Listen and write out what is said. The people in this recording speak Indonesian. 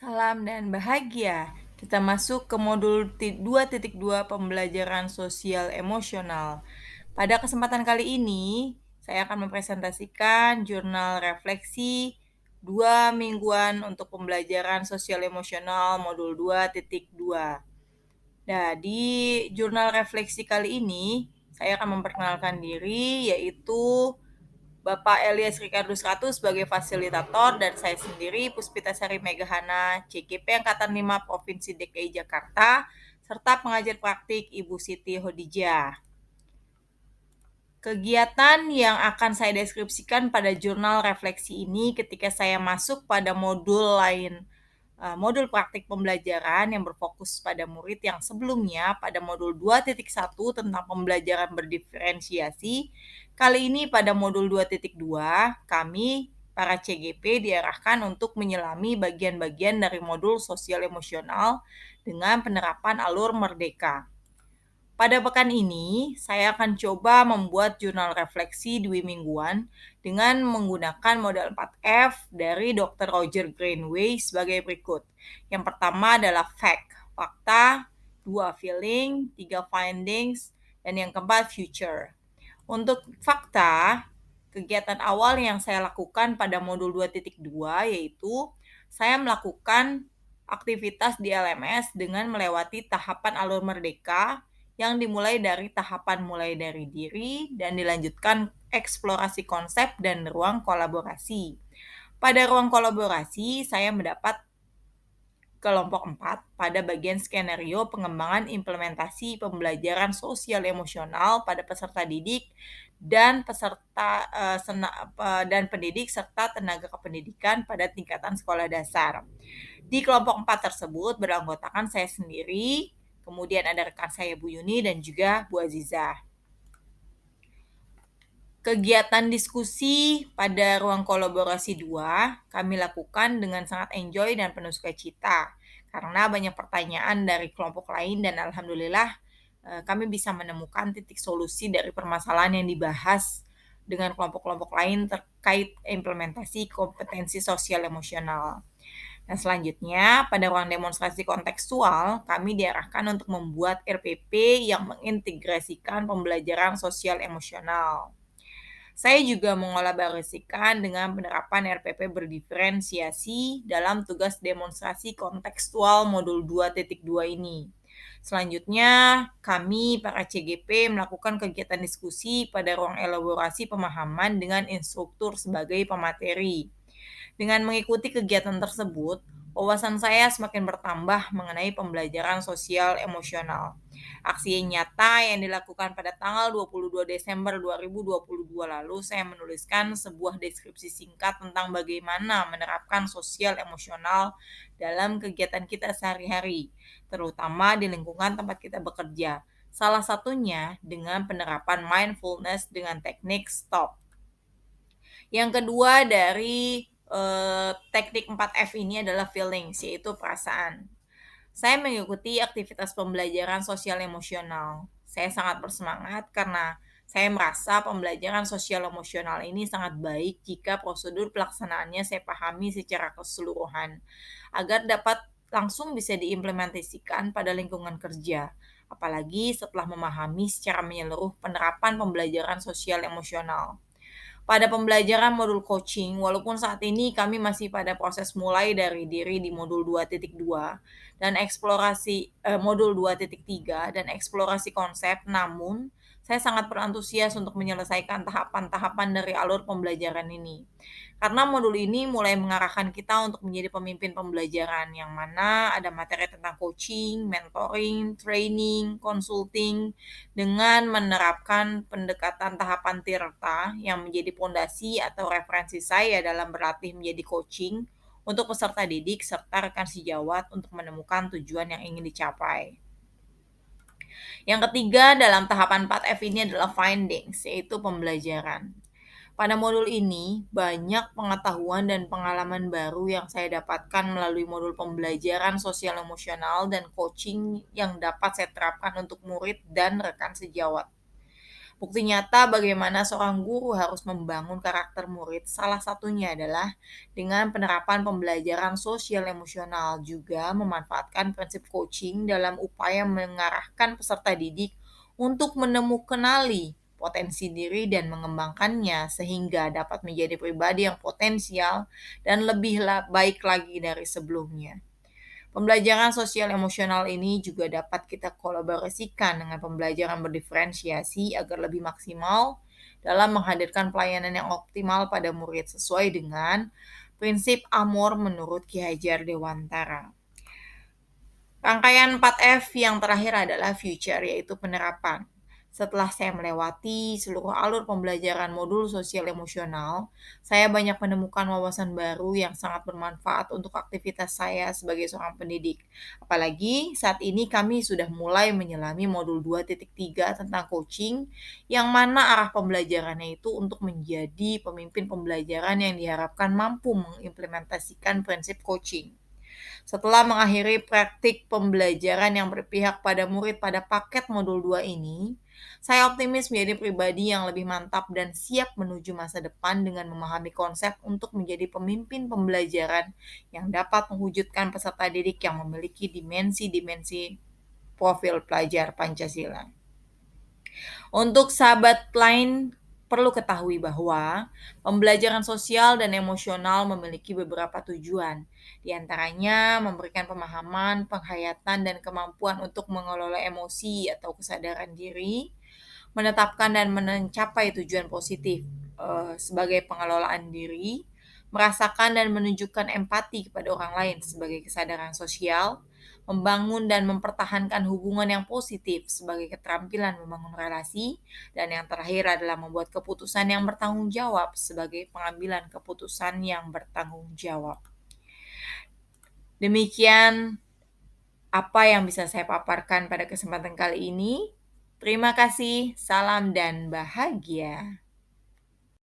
Salam dan bahagia. Kita masuk ke modul 2.2 pembelajaran sosial emosional. Pada kesempatan kali ini, saya akan mempresentasikan jurnal refleksi 2 mingguan untuk pembelajaran sosial emosional modul 2.2. Nah, di jurnal refleksi kali ini, saya akan memperkenalkan diri, yaitu Bapak Elias Rikardus Ratu sebagai fasilitator dan saya sendiri Puspitasari Megahana CGP Angkatan 5 Provinsi DKI Jakarta serta pengajar praktik Ibu Siti Hodijah. Kegiatan yang akan saya deskripsikan pada jurnal refleksi ini ketika saya masuk pada modul lain, modul praktik pembelajaran yang berfokus pada murid yang sebelumnya pada modul 2.1 tentang pembelajaran berdiferensiasi. Kali ini pada modul 2.2 kami para CGP diarahkan untuk menyelami bagian-bagian dari modul sosial emosional dengan penerapan alur merdeka. Pada pekan ini, saya akan coba membuat jurnal refleksi 2 mingguan dengan menggunakan model 4F dari Dr. Roger Greenway sebagai berikut. Yang pertama adalah fact, fakta, 2 feeling, 3 findings, dan yang keempat future. Untuk fakta, kegiatan awal yang saya lakukan pada modul 2.2 yaitu saya melakukan aktivitas di LMS dengan melewati tahapan alur merdeka yang dimulai dari tahapan mulai dari diri dan dilanjutkan eksplorasi konsep dan ruang kolaborasi. Pada ruang kolaborasi, saya mendapat kelompok 4 pada bagian skenario pengembangan implementasi pembelajaran sosial emosional pada peserta didik dan dan pendidik serta tenaga kependidikan pada tingkatan sekolah dasar. Di kelompok 4 tersebut beranggotakan saya sendiri, kemudian ada rekan saya Bu Yuni dan juga Bu Azizah. Kegiatan diskusi pada ruang kolaborasi 2 kami lakukan dengan sangat enjoy dan penuh sukacita karena banyak pertanyaan dari kelompok lain dan alhamdulillah kami bisa menemukan titik solusi dari permasalahan yang dibahas dengan kelompok-kelompok lain terkait implementasi kompetensi sosial emosional. Nah, selanjutnya pada ruang demonstrasi kontekstual, kami diarahkan untuk membuat RPP yang mengintegrasikan pembelajaran sosial emosional. Saya juga mengolaborasikan dengan penerapan RPP berdiferensiasi dalam tugas demonstrasi kontekstual modul 2.2 ini. Selanjutnya, kami para CGP melakukan kegiatan diskusi pada ruang elaborasi pemahaman dengan instruktur sebagai pemateri. Dengan mengikuti kegiatan tersebut, wawasan saya semakin bertambah mengenai pembelajaran sosial emosional. Aksi nyata yang dilakukan pada tanggal 22 Desember 2022 lalu, saya menuliskan sebuah deskripsi singkat tentang bagaimana menerapkan sosial emosional dalam kegiatan kita sehari-hari, terutama di lingkungan tempat kita bekerja. Salah satunya dengan penerapan mindfulness dengan teknik STOP. Yang kedua dari teknik 4F ini adalah feelings, yaitu perasaan. Saya mengikuti aktivitas pembelajaran sosial emosional. Saya sangat bersemangat karena saya merasa pembelajaran sosial emosional ini sangat baik jika prosedur pelaksanaannya saya pahami secara keseluruhan, agar dapat langsung bisa diimplementasikan pada lingkungan kerja, apalagi setelah memahami secara menyeluruh penerapan pembelajaran sosial emosional. Pada pembelajaran modul coaching, walaupun saat ini kami masih pada proses mulai dari diri di modul 2.2 dan eksplorasi modul 2.3 dan eksplorasi konsep, namun saya sangat berantusias untuk menyelesaikan tahapan-tahapan dari alur pembelajaran ini. Karena modul ini mulai mengarahkan kita untuk menjadi pemimpin pembelajaran yang mana ada materi tentang coaching, mentoring, training, consulting, dengan menerapkan pendekatan tahapan tirta yang menjadi pondasi atau referensi saya dalam berlatih menjadi coaching untuk peserta didik serta rekan sejawat untuk menemukan tujuan yang ingin dicapai. Yang ketiga dalam tahapan 4F ini adalah findings, yaitu pembelajaran. Pada modul ini, banyak pengetahuan dan pengalaman baru yang saya dapatkan melalui modul pembelajaran sosial emosional dan coaching yang dapat saya terapkan untuk murid dan rekan sejawat. Bukti nyata bagaimana seorang guru harus membangun karakter murid, salah satunya adalah dengan penerapan pembelajaran sosial emosional, juga memanfaatkan prinsip coaching dalam upaya mengarahkan peserta didik untuk menemukanali potensi diri dan mengembangkannya sehingga dapat menjadi pribadi yang potensial dan lebih baik lagi dari sebelumnya. Pembelajaran sosial emosional ini juga dapat kita kolaborasikan dengan pembelajaran berdiferensiasi agar lebih maksimal dalam menghadirkan pelayanan yang optimal pada murid sesuai dengan prinsip Amor menurut Ki Hajar Dewantara. Rangkaian 4F yang terakhir adalah future, yaitu penerapan. Setelah saya melewati seluruh alur pembelajaran modul sosial emosional, saya banyak menemukan wawasan baru yang sangat bermanfaat untuk aktivitas saya sebagai seorang pendidik. Apalagi saat ini kami sudah mulai menyelami modul 2.3 tentang coaching, yang mana arah pembelajarannya itu untuk menjadi pemimpin pembelajaran yang diharapkan mampu mengimplementasikan prinsip coaching. Setelah mengakhiri praktik pembelajaran yang berpihak pada murid pada paket modul 2 ini, saya optimis menjadi pribadi yang lebih mantap dan siap menuju masa depan dengan memahami konsep untuk menjadi pemimpin pembelajaran yang dapat mewujudkan peserta didik yang memiliki dimensi-dimensi profil pelajar Pancasila. Untuk sahabat lain, perlu ketahui bahwa pembelajaran sosial dan emosional memiliki beberapa tujuan. Di antaranya memberikan pemahaman, penghayatan, dan kemampuan untuk mengelola emosi atau kesadaran diri, menetapkan dan mencapai tujuan positif sebagai pengelolaan diri, merasakan dan menunjukkan empati kepada orang lain sebagai kesadaran sosial, membangun dan mempertahankan hubungan yang positif sebagai keterampilan membangun relasi, dan yang terakhir adalah membuat keputusan yang bertanggung jawab sebagai pengambilan keputusan yang bertanggung jawab. Demikian apa yang bisa saya paparkan pada kesempatan kali ini. Terima kasih, salam dan bahagia.